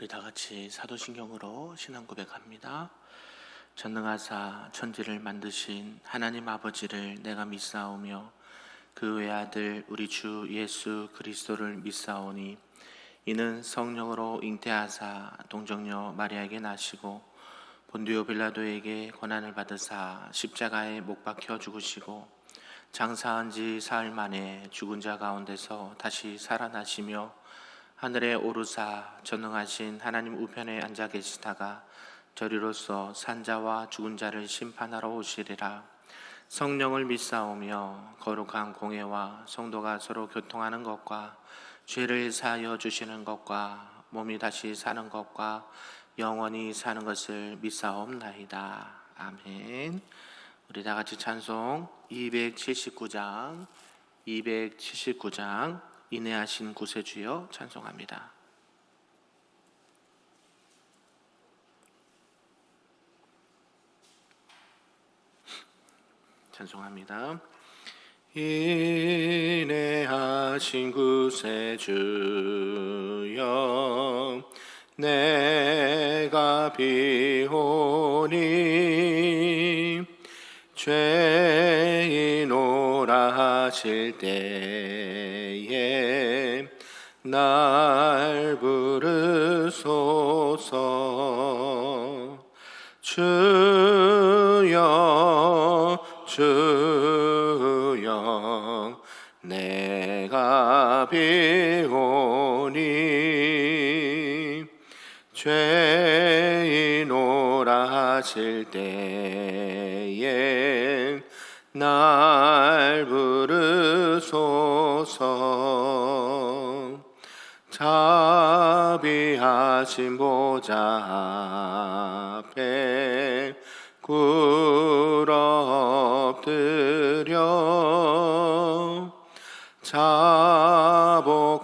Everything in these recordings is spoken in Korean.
우리 다 같이 사도신경으로 신앙 고백합니다. 전능하사 천지를 만드신 하나님 아버지를 내가 믿사오며 그 외아들 우리 주 예수 그리스도를 믿사오니 이는 성령으로 잉태하사 동정녀 마리아에게 나시고 본디오 빌라도에게 고난을 받으사 십자가에 못 박혀 죽으시고 장사한 지 사흘 만에 죽은 자 가운데서 다시 살아나시며 하늘에 오르사 전능하신 하나님 우편에 앉아 계시다가 저리로서 산자와 죽은 자를 심판하러 오시리라. 성령을 믿사오며 거룩한 공회와 성도가 서로 교통하는 것과 죄를 사하여 주시는 것과 몸이 다시 사는 것과 영원히 사는 것을 믿사옵나이다. 아멘. 우리 다 같이 찬송 279장 인내하신 구세주여 찬송합니다. 찬송합니다. 인내하신 구세주여 내가 비오니 죄인오라 하실 때에 날 부르소서. 주여 주여 내가 비오니 죄인오라 하실 때에 날 부르소서. 자비하신 보좌 앞에 꿇어 엎드려 자복하고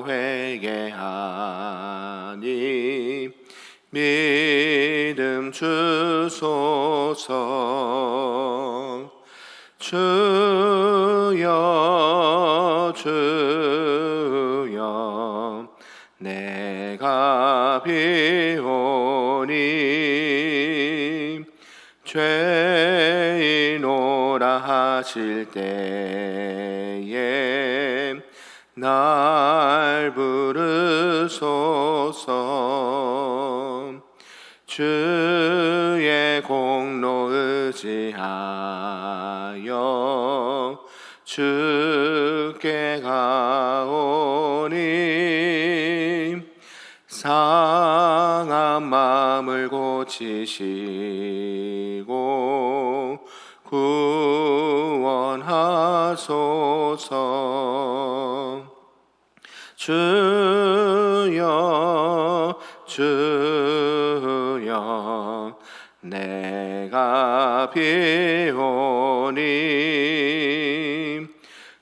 회개하니 믿음 주소서. 주여 주여 내가 비오니 죄인오라 하실 때에 날 부르소서. 주의 공로 의지하여 주께 가오니 상한 마음을 고치시고 구원하소서. 주여 주여 내가 비오니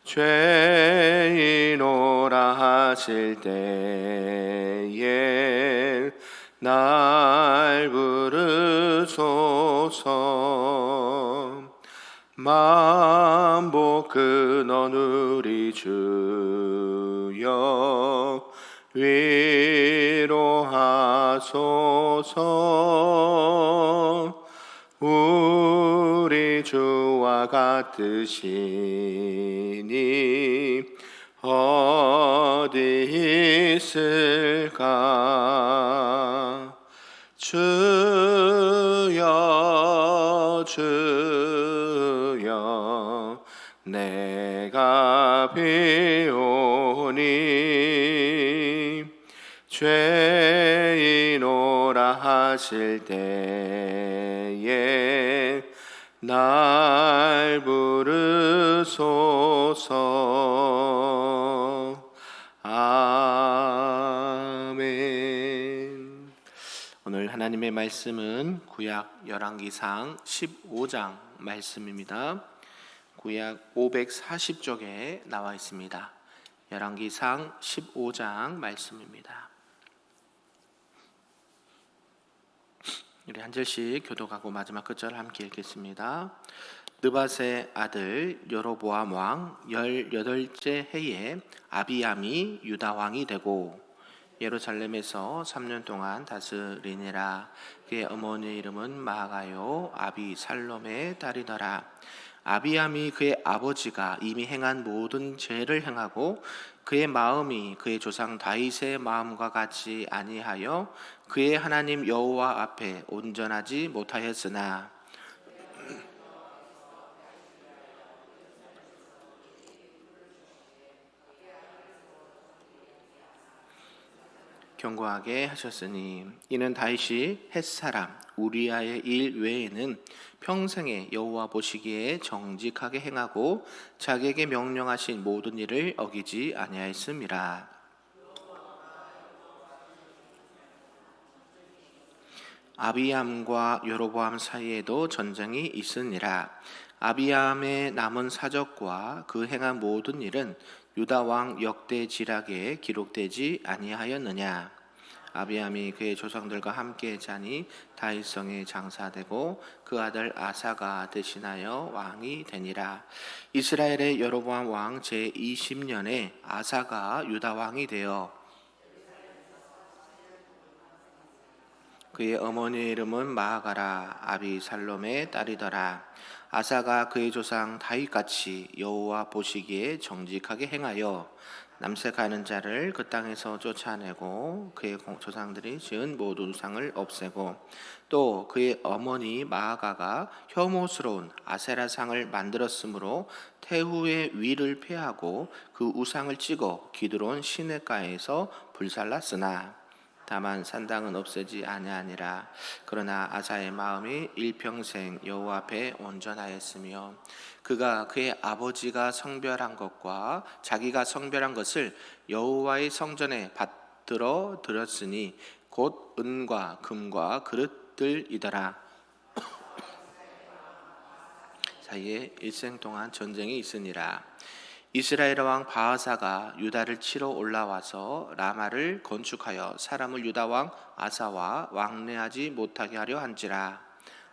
죄인오라 하실 때에 날 부르소서. 만복 근원 우리 주여 위로하소서. 우리 주와 같으시니 어디 있을까. 주여 주여 내가 비오니 죄인오라 하실 때에 날 부르소서. 아멘. 오늘 하나님의 말씀은 구약 열왕기상 15장 말씀입니다. 구약 540쪽에 나와 있습니다. 열왕기상 15장 말씀입니다. 우리 한 절씩 교독하고 마지막 끝절 함께 읽겠습니다. 느밧의 아들 여로보암 왕 18째 해에 아비암이 유다 왕이 되고 예루살렘에서 3년 동안 다스리니라. 그의 어머니의 이름은 마가요 아비살롬의 딸이더라. 아비암이 그의 아버지가 이미 행한 모든 죄를 행하고 그의 마음이 그의 조상 다윗의 마음과 같이 아니하여 그의 하나님 여호와 앞에 온전하지 못하였으나 견고하게 하셨으니 이는 다윗이 햇사람 우리아의 일 외에는 평생에 여호와 보시기에 정직하게 행하고 자기에게 명령하신 모든 일을 어기지 아니하였음이라. 아비암과 여로보암 사이에도 전쟁이 있으니라. 아비암의 남은 사적과 그 행한 모든 일은 유다 왕 역대지락에 기록되지 아니하였느냐. 아비암이 그의 조상들과 함께 자니 다윗성에 장사되고 그 아들 아사가 대신하여 왕이 되니라. 이스라엘의 여로보암 왕 제20년에 아사가 유다 왕이 되어 그의 어머니의 이름은 마아가라 아비살롬의 딸이더라. 아사가 그의 조상 다윗같이 여호와 보시기에 정직하게 행하여 남색하는 자를 그 땅에서 쫓아내고 그의 조상들이 지은 모든 우상을 없애고 또 그의 어머니 마아가가 혐오스러운 아세라상을 만들었으므로 태후의 위를 폐하고 그 우상을 찍어 기드론 시냇가에서 불살랐으나 다만 산당은 없애지 아니하니라. 그러나 아사의 마음이 일평생 여호와 앞에 온전하였으며 그가 그의 아버지가 성별한 것과 자기가 성별한 것을 여호와의 성전에 받들어 드렸으니 곧 은과 금과 그릇들이더라. 사이에 일생 동안 전쟁이 있으니라. 이스라엘 왕 바하사가 유다를 치러 올라와서 라마를 건축하여 사람을 유다 왕 아사와 왕래하지 못하게 하려 한지라.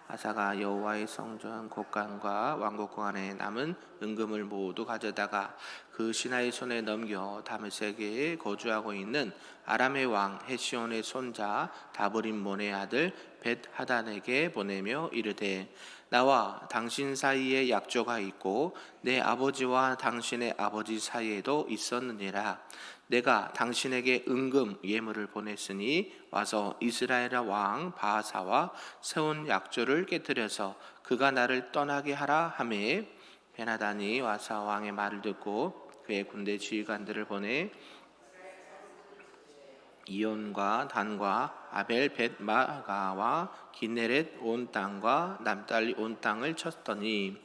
아사가 여호와의 성전 곳간과 왕국 안에 남은 은금을 모두 가져다가 그 신하의 손에 넘겨 다메섹에 거주하고 있는 아람의 왕 헤시온의 손자 다브림몬의 아들 벳하단에게 보내며 이르되 나와 당신 사이에 약조가 있고 내 아버지와 당신의 아버지 사이에도 있었느니라. 내가 당신에게 은금 예물을 보냈으니 와서 이스라엘 왕 바하사와 세운 약조를 깨뜨려서 그가 나를 떠나게 하라 하매 베나단이 와사 왕의 말을 듣고 그의 군대 지휘관들을 보내 이온과 단과 아벨 벳마가와 기네렛 온 땅과 남달리 온 땅을 쳤더니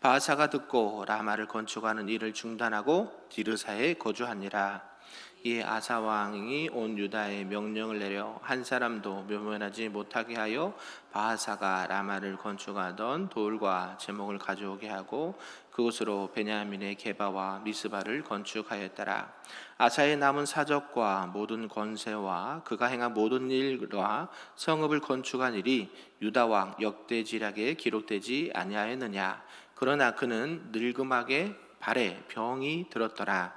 바하사가 듣고 라마를 건축하는 일을 중단하고 디르사에 거주하니라. 이에 아사 왕이 온 유다에 명령을 내려 한 사람도 묘면하지 못하게 하여 바하사가 라마를 건축하던 돌과 제목을 가져오게 하고 그곳으로 베냐민의 게바와 미스바를 건축하였더라. 아사의 남은 사적과 모든 권세와 그가 행한 모든 일과 성읍을 건축한 일이 유다 왕 역대지략에 기록되지 아니하였느냐. 그러나 그는 늙음하게 발에 병이 들었더라.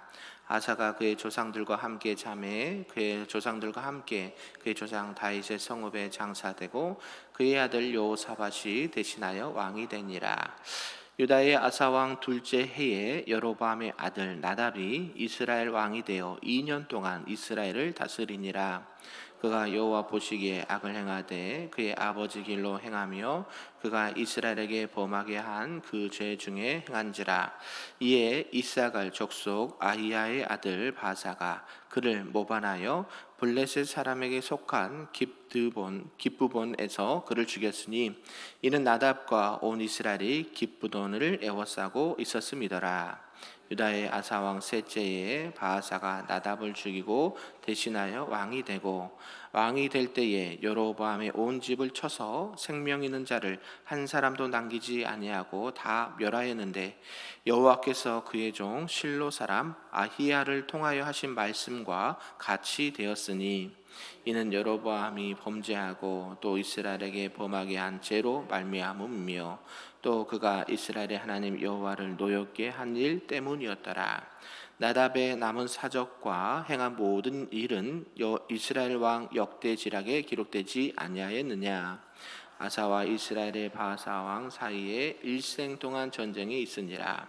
아사가 그의 조상들과 함께 잠에 그의 조상들과 함께 그의 조상 다윗의 성읍에 장사되고 그의 아들 여호사밧이 대신하여 왕이 되니라. 유다의 아사 왕 둘째 해에 여로보암의 아들 나답이 이스라엘 왕이 되어 2년 동안 이스라엘을 다스리니라. 그가 여호와 보시기에 악을 행하되 그의 아버지 길로 행하며 그가 이스라엘에게 범하게 한 그 죄 중에 행한지라. 이에 이사갈 족속 아히야의 아들 바사가 그를 모반하여 블레셋 사람에게 속한 깁부본에서 그를 죽였으니 이는 나답과 온 이스라엘이 깁부돈을 애워싸고 있었음이더라. 유다의 아사 왕 셋째에 바하사가 나답을 죽이고 대신하여 왕이 되고 왕이 될 때에 여로보암의 온 집을 쳐서 생명 있는 자를 한 사람도 남기지 아니하고 다 멸하였는데 여호와께서 그의 종 실로 사람 아히야를 통하여 하신 말씀과 같이 되었으니 이는 여로보암이 범죄하고 또 이스라엘에게 범하게 한 죄로 말미암음이며 또 그가 이스라엘의 하나님 여호와를 노엽게 한 일 때문이었더라. 나답의 남은 사적과 행한 모든 일은 이스라엘 왕 역대지락에 기록되지 아니하였느냐. 아사와 이스라엘의 바사 왕 사이에 일생 동안 전쟁이 있으니라.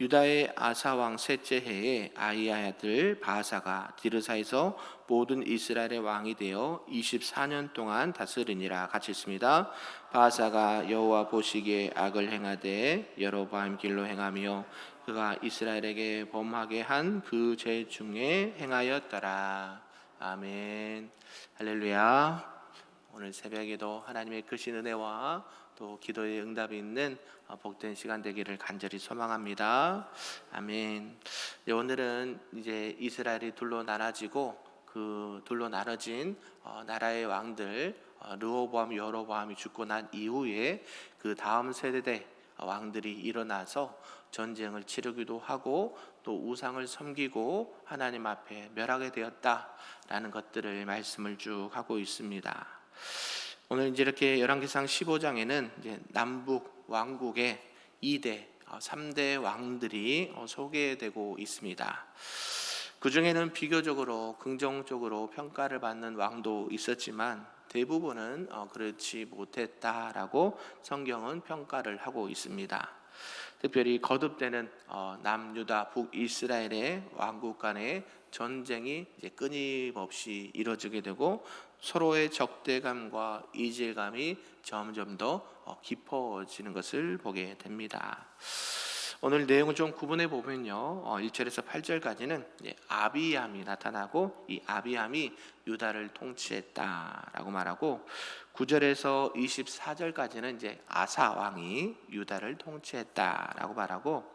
유다의 아사 왕 셋째 해에 아이야 아들 바사가 디르사에서 모든 이스라엘의 왕이 되어 24년 동안 다스리니라. 같이 있습니다. 바사가 여호와 보시기에 악을 행하되 여로보암 길로 행하며 그가 이스라엘에게 범하게 한 그 죄 중에 행하였더라. 아멘. 할렐루야. 오늘 새벽에도 하나님의 크신 은혜와 또 기도의 응답이 있는 복된 시간 되기를 간절히 소망합니다. 아멘. 오늘은 이제 이스라엘이 둘로 나눠지고 그 둘로 나눠진 나라의 왕들 르호보암, 여로보암이 죽고 난 이후에 그 다음 세대 왕들이 일어나서 전쟁을 치르기도 하고 또 우상을 섬기고 하나님 앞에 멸하게 되었다라는 것들을 말씀을 쭉 하고 있습니다. 오늘 이제 이렇게 열왕기상 15장에는 이제 남북 왕국의 2대, 3대 왕들이 소개되고 있습니다. 그 중에는 비교적으로 긍정적으로 평가를 받는 왕도 있었지만 대부분은 그렇지 못했다라고 성경은 평가를 하고 있습니다. 특별히 거듭되는 남유다 북이스라엘의 왕국 간의 전쟁이 이제 끊임없이 이루어지게 되고 서로의 적대감과 이질감이 점점 더 깊어지는 것을 보게 됩니다. 오늘 내용을 좀 구분해 보면요, 1절에서 8절까지는 아비암이 나타나고 이 아비암이 유다를 통치했다라고 말하고 9절에서 24절까지는 이제 아사 왕이 유다를 통치했다라고 말하고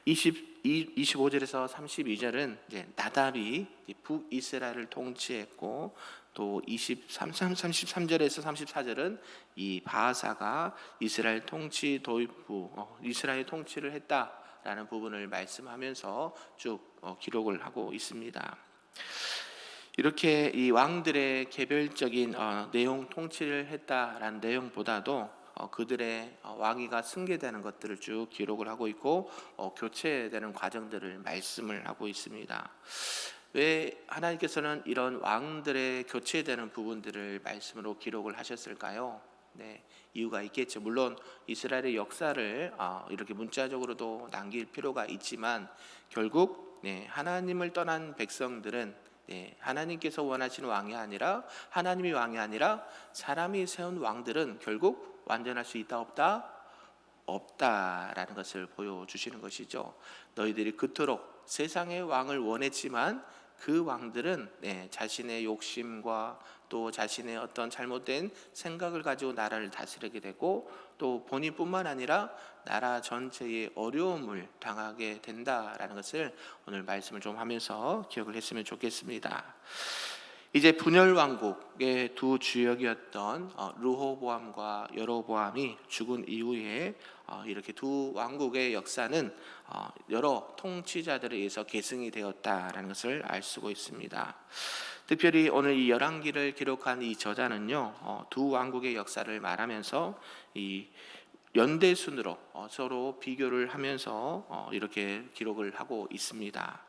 25절에서 32절은 이제 나답이 북이스라엘을 통치했고 또 33절에서 34절은 이 바하사가 이스라엘 통치 도입 후 이스라엘 통치를 했다라는 부분을 말씀하면서 쭉 기록을 하고 있습니다. 이렇게 이 왕들의 개별적인 내용 통치를 했다라는 내용보다도 그들의 왕위가 승계되는 것들을 쭉 기록을 하고 있고 교체되는 과정들을 말씀을 하고 있습니다. 왜 하나님께서는 이런 왕들의 교체되는 부분들을 말씀으로 기록을 하셨을까요? 네, 이유가 있겠죠. 물론 이스라엘의 역사를 이렇게 문자적으로도 남길 필요가 있지만 결국 하나님을 떠난 백성들은 하나님께서 원하시는 왕이 아니라 하나님이 왕이 아니라 사람이 세운 왕들은 결국 완전할 수 있다 없다? 없다라는 것을 보여주시는 것이죠. 너희들이 그토록 세상의 왕을 원했지만 그 왕들은 자신의 욕심과 또 자신의 어떤 잘못된 생각을 가지고 나라를 다스리게 되고 또 본인뿐만 아니라 나라 전체의 어려움을 당하게 된다라는 것을 오늘 말씀을 좀 하면서 기억을 했으면 좋겠습니다. 이제 분열 왕국의 두 주역이었던 르호보암과 여로보암이 죽은 이후에 이렇게 두 왕국의 역사는 여러 통치자들에 의해서 계승이 되었다라는 것을 알 수가 있습니다. 특별히 오늘 이 열왕기를 기록한 이 저자는요, 두 왕국의 역사를 말하면서 이 연대순으로 서로 비교를 하면서 이렇게 기록을 하고 있습니다.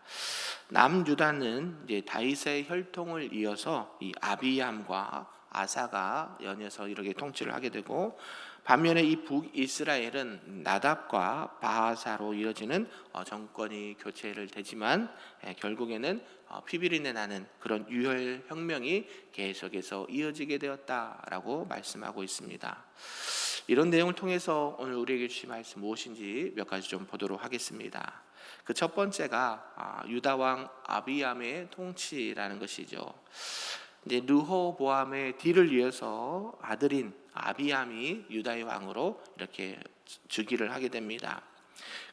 남유다는 이제 다윗의 혈통을 이어서 이 아비암과 아사가 연이어서 이렇게 통치를 하게 되고 반면에 이 북이스라엘은 나답과 바하사로 이어지는 정권이 교체를 되지만 결국에는 피비린내 나는 그런 유혈 혁명이 계속해서 이어지게 되었다라고 말씀하고 있습니다. 이런 내용을 통해서 오늘 우리에게 주신 말씀 무엇인지 몇 가지 좀 보도록 하겠습니다. 그 첫 번째가 유다 왕 아비암의 통치라는 것이죠. 이제 르호보암의 뒤를 이어서 아들인 아비암이 유다의 왕으로 이렇게 즉위를 하게 됩니다.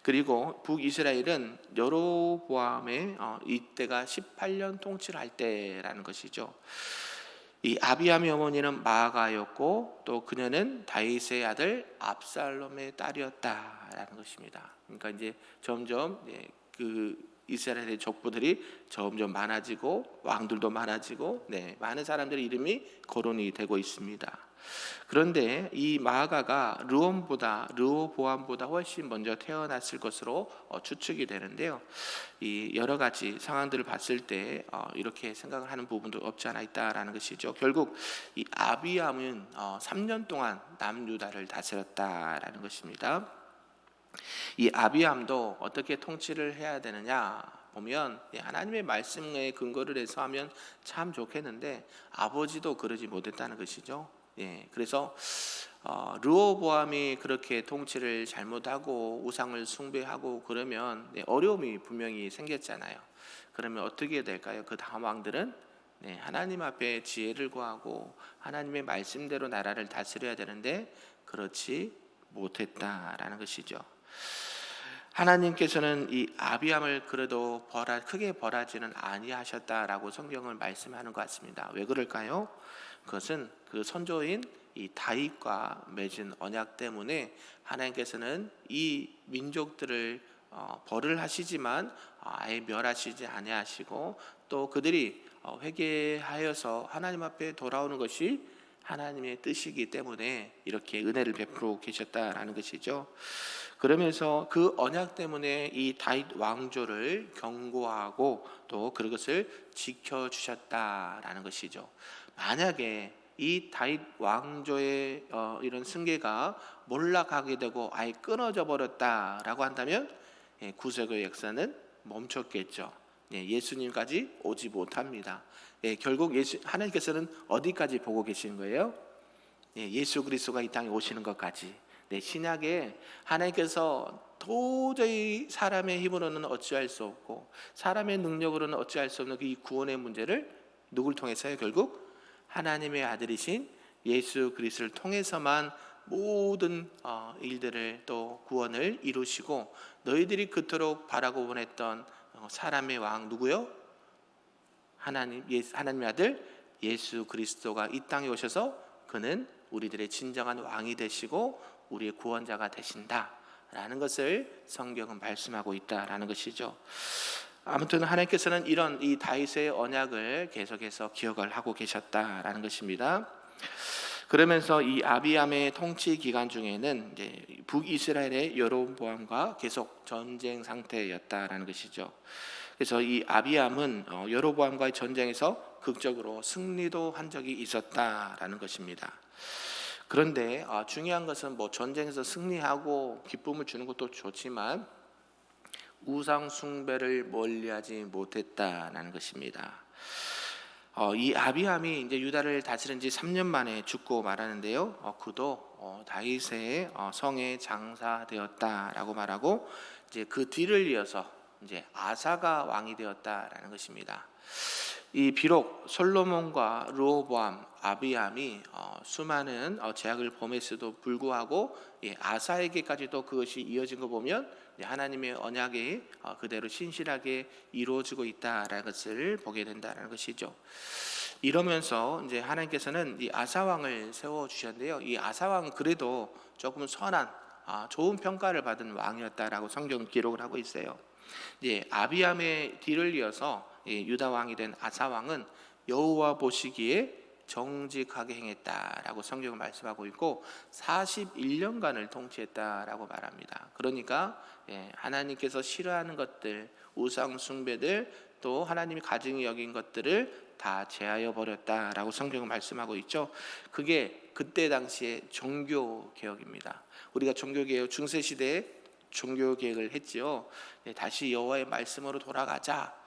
그리고 북이스라엘은 여로보암의 이때가 18년 통치를 할 때라는 것이죠. 이 아비암의 어머니는 마아가였고 또 그녀는 다윗의 아들 압살롬의 딸이었다라는 것입니다. 그러니까 이제 점점 그 이스라엘의 족보들이 점점 많아지고 왕들도 많아지고 많은 사람들의 이름이 거론이 되고 있습니다. 그런데 이 마아가가 르호보암보다 훨씬 먼저 태어났을 것으로 추측이 되는데요. 이 여러 가지 상황들을 봤을 때 이렇게 생각을 하는 부분도 없지 않아 있다라는 것이죠. 결국 이 아비암은 3년 동안 남유다를 다스렸다라는 것입니다. 이 아비암도 어떻게 통치를 해야 되느냐 보면 하나님의 말씀에 근거를 해서 하면 참 좋겠는데 아버지도 그러지 못했다는 것이죠. 그래서 르호보암이 그렇게 통치를 잘못하고 우상을 숭배하고 그러면 어려움이 분명히 생겼잖아요. 그러면 어떻게 될까요? 그 다음 왕들은 하나님 앞에 지혜를 구하고 하나님의 말씀대로 나라를 다스려야 되는데 그렇지 못했다라는 것이죠. 하나님께서는 이 아비암을 그래도 크게 벌하지는 아니하셨다라고 성경을 말씀하는 것 같습니다. 왜 그럴까요? 그것은 그 선조인 이 다윗과 맺은 언약 때문에 하나님께서는 이 민족들을 벌을 하시지만 아예 멸하시지 아니하시고 또 그들이 회개하여서 하나님 앞에 돌아오는 것이 하나님의 뜻이기 때문에 이렇게 은혜를 베풀어 계셨다라는 것이죠. 그러면서 그 언약 때문에 이 다윗 왕조를 견고하고 또 그것을 지켜주셨다라는 것이죠. 만약에 이 다윗 왕조의 이런 승계가 몰락하게 되고 아예 끊어져 버렸다라고 한다면 구세의 역사는 멈췄겠죠. 예수님까지 오지 못합니다. 결국 하나님께서는 어디까지 보고 계시는 거예요? 예수 그리스도가 이 땅에 오시는 것까지. 신약에 하나님께서 도저히 사람의 힘으로는 어찌할 수 없고 사람의 능력으로는 어찌할 수 없는 이 구원의 문제를 누굴 통해서요? 결국 하나님의 아들이신 예수 그리스도를 통해서만 모든 일들을 또 구원을 이루시고 너희들이 그토록 바라고 원했던 사람의 왕 누구요? 하나님의 아들 예수 그리스도가 이 땅에 오셔서 그는 우리들의 진정한 왕이 되시고 우리의 구원자가 되신다라는 것을 성경은 말씀하고 있다라는 것이죠. 아무튼 하나님께서는 이런 이 다윗의 언약을 계속해서 기억을 하고 계셨다라는 것입니다. 그러면서 이 아비암의 통치 기간 중에는 이제 북이스라엘의 여로보암과 계속 전쟁 상태였다라는 것이죠. 그래서 이 아비암은 여로보암과의 전쟁에서 극적으로 승리도 한 적이 있었다라는 것입니다. 그런데 중요한 것은 전쟁에서 승리하고 기쁨을 주는 것도 좋지만 우상 숭배를 멀리하지 못했다라는 것입니다. 이 아비암이 이제 유다를 다스린 지 3년 만에 죽고 말하는데요. 그도 다윗의 성에 장사되었다라고 말하고 이제 그 뒤를 이어서 이제 아사가 왕이 되었다라는 것입니다. 이 비록 솔로몬과 르호보암, 아비암이 수많은 제약을 범했어도 불구하고 아사에게까지도 그것이 이어진 거 보면 하나님의 언약이 그대로 신실하게 이루어지고 있다라는 것을 보게 된다는 것이죠. 이러면서 이제 하나님께서는 이 아사 왕을 세워 주셨는데요. 이 아사 왕은 그래도 조금 선한 좋은 평가를 받은 왕이었다라고 성경은 기록을 하고 있어요. 아비암의 뒤를 이어서 유다 왕이 된 아사 왕은 여호와 보시기에 정직하게 행했다라고 성경은 말씀하고 있고 41년간을 통치했다라고 말합니다. 그러니까 하나님께서 싫어하는 것들, 우상 숭배들, 또 하나님이 가증히 여긴 것들을 다 제하여 버렸다라고 성경은 말씀하고 있죠. 그게 그때 당시의 종교 개혁입니다. 우리가 종교 개혁 중세 시대에 종교 개혁을 했지요. 다시 여호와의 말씀으로 돌아가자.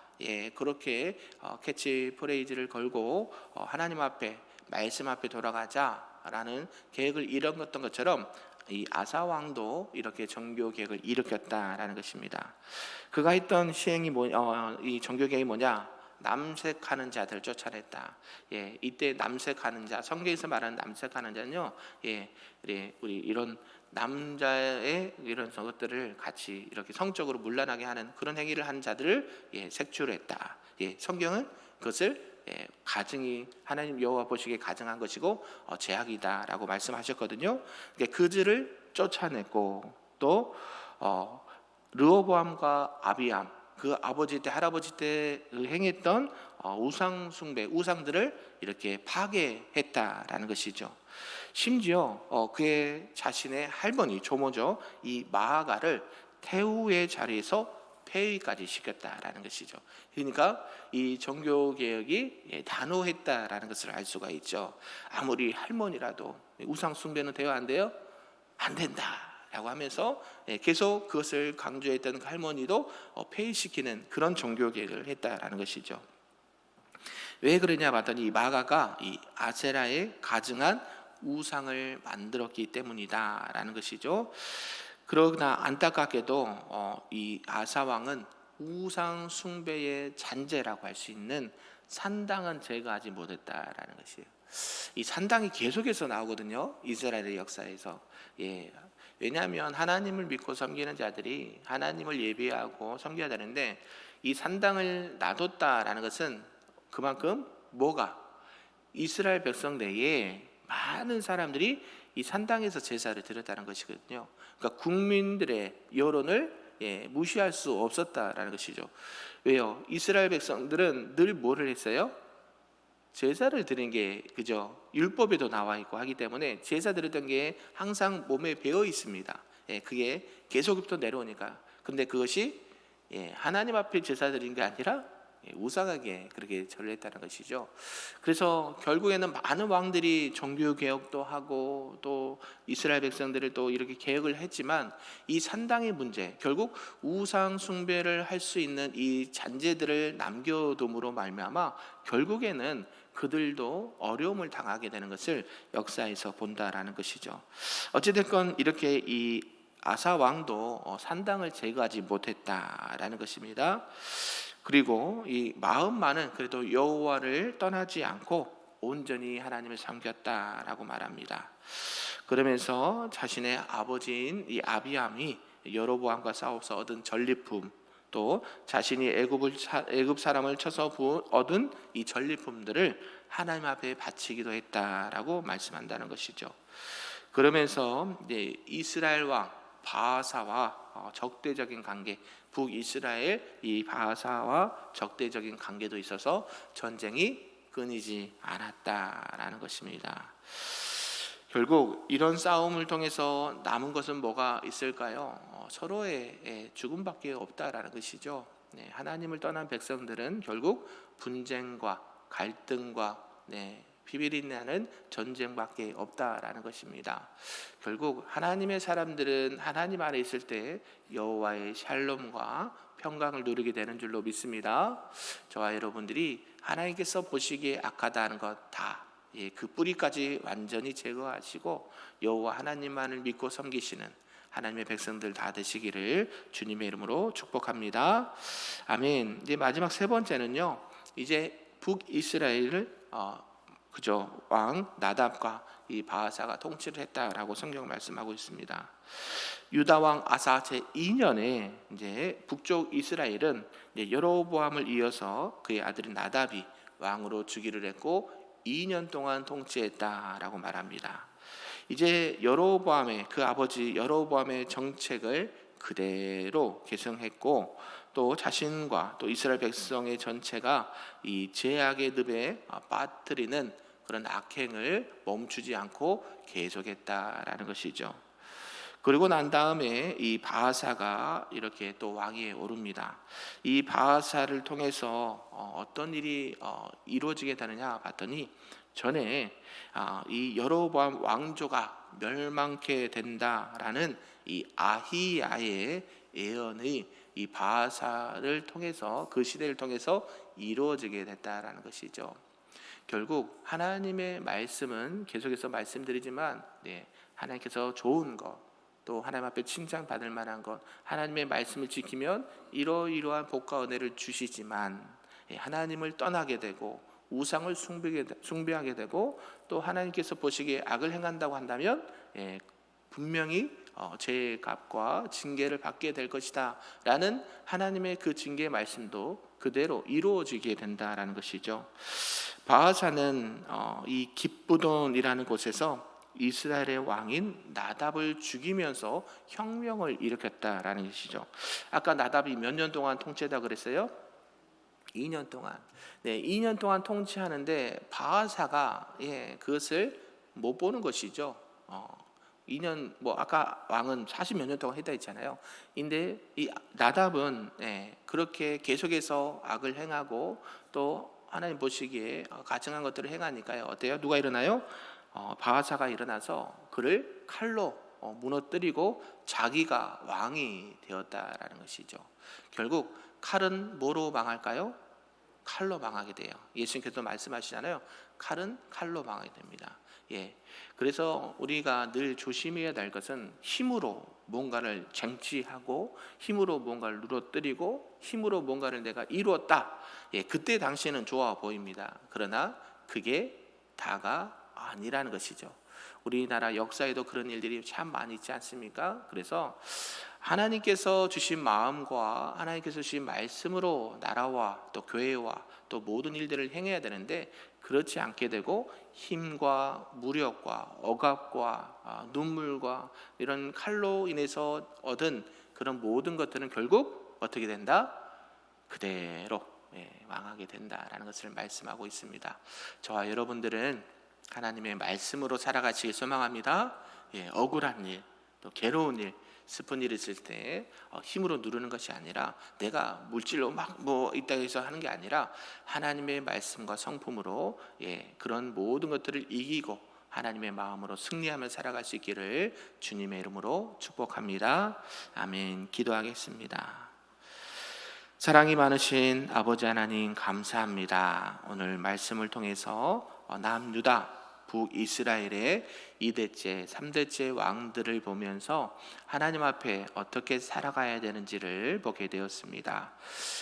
그렇게 캐치프레이즈를 걸고 하나님 앞에 말씀 앞에 돌아가자라는 계획을 이뤘던 것처럼 이 아사 왕도 이렇게 종교 계획을 일으켰다라는 것입니다. 그가 했던 시행이 이 종교 계획이 뭐냐? 남색하는 자들 쫓아냈다. 이때 남색하는 자, 성경에서 말하는 남색하는 자는요, 우리 이런 남자의 이런 것들을 같이 이렇게 성적으로 문란하게 하는 그런 행위를 하는 자들을 색출했다. 성경은 그것을 가증이 하나님 여호와 보시기에 가증한 것이고 죄악이다라고 말씀하셨거든요. 그들을 쫓아냈고 또 르호보암과 아비암 그 아버지 때 할아버지 때 행했던 우상 숭배, 우상들을 이렇게 파괴했다라는 것이죠. 심지어 그의 자신의 할머니 조모죠, 이 마아가를 태후의 자리에서 폐위까지 시켰다라는 것이죠. 그러니까 이 종교 개혁이 단호했다라는 것을 알 수가 있죠. 아무리 할머니라도 우상 숭배는 돼야 안 돼요? 안 된다라고 하면서 계속 그것을 강조했던 그 할머니도 폐위시키는 그런 종교 개혁을 했다라는 것이죠. 왜 그러냐 봤더니 이 마가가 이 아세라에 가증한 우상을 만들었기 때문이다라는 것이죠. 그러나 안타깝게도 이 아사 왕은 우상 숭배의 잔재라고 할 수 있는 산당은 제거하지 못했다라는 것이에요. 이 산당이 계속해서 나오거든요, 이스라엘의 역사에서. 왜냐하면 하나님을 믿고 섬기는 자들이 하나님을 예배하고 섬겨야 되는데, 이 산당을 놔뒀다라는 것은 그만큼 뭐가 이스라엘 백성 내에 많은 사람들이 이 산당에서 제사를 드렸다는 것이거든요. 그러니까 국민들의 여론을 무시할 수 없었다라는 것이죠. 왜요? 이스라엘 백성들은 늘 뭐를 했어요? 제사를 드리는 게 그죠? 율법에도 나와 있고 하기 때문에 제사 드렸던 게 항상 몸에 배어 있습니다. 그게 계속부터 내려오니까. 근데 그것이 하나님 앞에 제사 드린 게 아니라 우상하게 그렇게 전례했다는 것이죠. 그래서 결국에는 많은 왕들이 종교 개혁도 하고 또 이스라엘 백성들을 또 이렇게 개혁을 했지만, 이 산당의 문제, 결국 우상 숭배를 할 수 있는 이 잔재들을 남겨둠으로 말미암아 결국에는 그들도 어려움을 당하게 되는 것을 역사에서 본다라는 것이죠. 어찌됐건 이렇게 이 아사 왕도 산당을 제거하지 못했다라는 것입니다. 그리고 이 마음만은 그래도 여호와를 떠나지 않고 온전히 하나님을 섬겼다라고 말합니다. 그러면서 자신의 아버지인 이 아비암이 여로보암과 싸워서 얻은 전리품, 또 자신이 애굽 사람을 쳐서 얻은 이 전리품들을 하나님 앞에 바치기도 했다라고 말씀한다는 것이죠. 그러면서 이스라엘 왕 바하사와 적대적인 관계, 북이스라엘 이 바하사와 적대적인 관계도 있어서 전쟁이 끊이지 않았다라는 것입니다. 결국 이런 싸움을 통해서 남은 것은 뭐가 있을까요? 서로의 죽음밖에 없다라는 것이죠. 하나님을 떠난 백성들은 결국 분쟁과 갈등과 비비린내는 전쟁밖에 없다라는 것입니다. 결국 하나님의 사람들은 하나님 안에 있을 때 여호와의 샬롬과 평강을 누리게 되는 줄로 믿습니다. 저와 여러분들이 하나님께서 보시기에 악하다는 것 다 그 뿌리까지 완전히 제거하시고 여호와 하나님만을 믿고 섬기시는 하나님의 백성들 다 되시기를 주님의 이름으로 축복합니다. 아멘. 이제 마지막 세 번째는요, 이제 북이스라엘을 그죠, 왕 나답과 이 바하사가 통치를 했다라고 성경 말씀하고 있습니다. 유다 왕 아사 제2년에 이제 북쪽 이스라엘은 이제 여로보암을 이어서 그의 아들인 나답이 왕으로 즉위를 했고 2년 동안 통치했다라고 말합니다. 이제 여로보암의 그 아버지 여로보암의 정책을 그대로 계승했고, 또 자신과 또 이스라엘 백성의 전체가 이 죄악의 늪에 빠뜨리는 그런 악행을 멈추지 않고 계속했다라는 것이죠. 그리고 난 다음에 이 바하사가 이렇게 또 왕위에 오릅니다. 이 바하사를 통해서 어떤 일이 이루어지게 되느냐 봤더니, 전에 이 여로보암 왕조가 멸망케 된다라는 이 아히야의 예언이 이 바하사를 통해서, 그 시대를 통해서 이루어지게 됐다라는 것이죠. 결국 하나님의 말씀은 계속해서 말씀드리지만 하나님께서 좋은 것, 또 하나님 앞에 칭찬받을 만한 것, 하나님의 말씀을 지키면 이러이러한 복과 은혜를 주시지만 하나님을 떠나게 되고 우상을 숭배하게 되고 또 하나님께서 보시기에 악을 행한다고 한다면 분명히 죄의 값과 징계를 받게 될 것이다 라는 하나님의 그 징계의 말씀도 그대로 이루어지게 된다라는 것이죠. 바하사는 이 깁부돈이라는 곳에서 북이스라엘의 왕인 나답을 죽이면서 혁명을 일으켰다라는 것이죠. 아까 나답이 몇 년 동안 통치했다 그랬어요? 2년 동안. 네, 2년 동안 통치하는데 바하사가 그것을 못 보는 것이죠. 2년 뭐 아까 왕은 40몇 년 동안 했다 했잖아요. 근데 이 나답은 그렇게 계속해서 악을 행하고 또 하나님 보시기에 가증한 것들을 행하니까요. 어때요? 누가 일어나요? 바하사가 일어나서 그를 칼로 무너뜨리고 자기가 왕이 되었다라는 것이죠. 결국 칼은 뭐로 망할까요? 칼로 망하게 돼요. 예수님께서 말씀하시잖아요. 칼은 칼로 망하게 됩니다. 그래서 우리가 늘 조심해야 될 것은 힘으로 뭔가를 쟁취하고 힘으로 뭔가를 누러뜨리고 힘으로 뭔가를 내가 이루었다. 그때 당시에는 좋아 보입니다. 그러나 그게 다가 아니라는 것이죠. 우리나라 역사에도 그런 일들이 참 많이 있지 않습니까? 그래서 하나님께서 주신 마음과 하나님께서 주신 말씀으로 나라와 또 교회와 또 모든 일들을 행해야 되는데 그렇지 않게 되고 힘과 무력과 억압과 눈물과 이런 칼로 인해서 얻은 그런 모든 것들은 결국 어떻게 된다? 그대로 망하게 된다라는 것을 말씀하고 있습니다. 저와 여러분들은 하나님의 말씀으로 살아가시길 소망합니다. 억울한 일, 또 괴로운 일, 슬픈 일이 있을 때 힘으로 누르는 것이 아니라 내가 물질로 막 뭐 있다고 해서 하는 게 아니라 하나님의 말씀과 성품으로 그런 모든 것들을 이기고 하나님의 마음으로 승리하며 살아갈 수 있기를 주님의 이름으로 축복합니다. 아멘. 기도하겠습니다. 사랑이 많으신 아버지 하나님 감사합니다. 오늘 말씀을 통해서 남유다 북이스라엘의 2대째, 3대째 왕들을 보면서 하나님 앞에 어떻게 살아가야 되는지를 보게 되었습니다.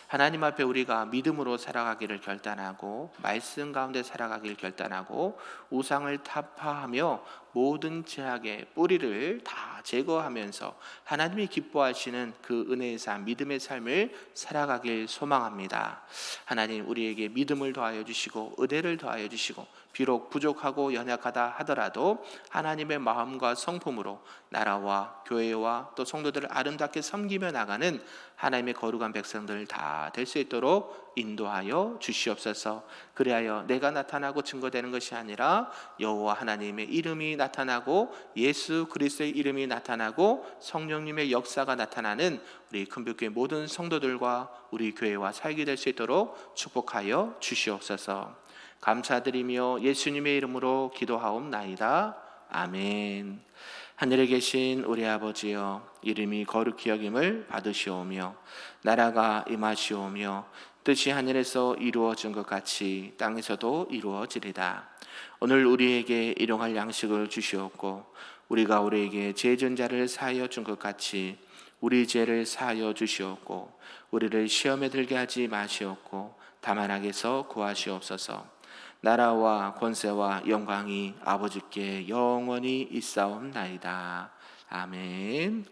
하나님 앞에 우리가 믿음으로 살아가기를 결단하고 말씀 가운데 살아가기를 결단하고 우상을 타파하며 모든 죄악의 뿌리를 다 제거하면서 하나님이 기뻐하시는 그 은혜의 삶, 믿음의 삶을 살아가길 소망합니다. 하나님 우리에게 믿음을 더하여 주시고 은혜를 더하여 주시고 비록 부족하고 연약하다 하더라도 하나님의 마음과 성품으로 나라와 교회와 또 성도들을 아름답게 섬기며 나가는 하나님의 거룩한 백성들 다 될 수 있도록 인도하여 주시옵소서. 그리하여 내가 나타나고 증거되는 것이 아니라 여호와 하나님의 이름이 나타나고 예수 그리스도의 이름이 나타나고 성령님의 역사가 나타나는 우리 큰빛교회 모든 성도들과 우리 교회와 살게 될 수 있도록 축복하여 주시옵소서. 감사드리며 예수님의 이름으로 기도하옵나이다. 아멘. 하늘에 계신 우리 아버지여, 이름이 거룩히 여김을 받으시오며 나라가 임하시오며 뜻이 하늘에서 이루어진 것 같이 땅에서도 이루어지리다. 오늘 우리에게 일용할 양식을 주시옵고 우리가 우리에게 죄 진 자를 사하여 준 것 같이 우리 죄를 사하여 주시옵고 우리를 시험에 들게 하지 마시옵고 다만 악에서 구하시옵소서. 나라와 권세와 영광이 아버지께 영원히 있사옵나이다. 아멘.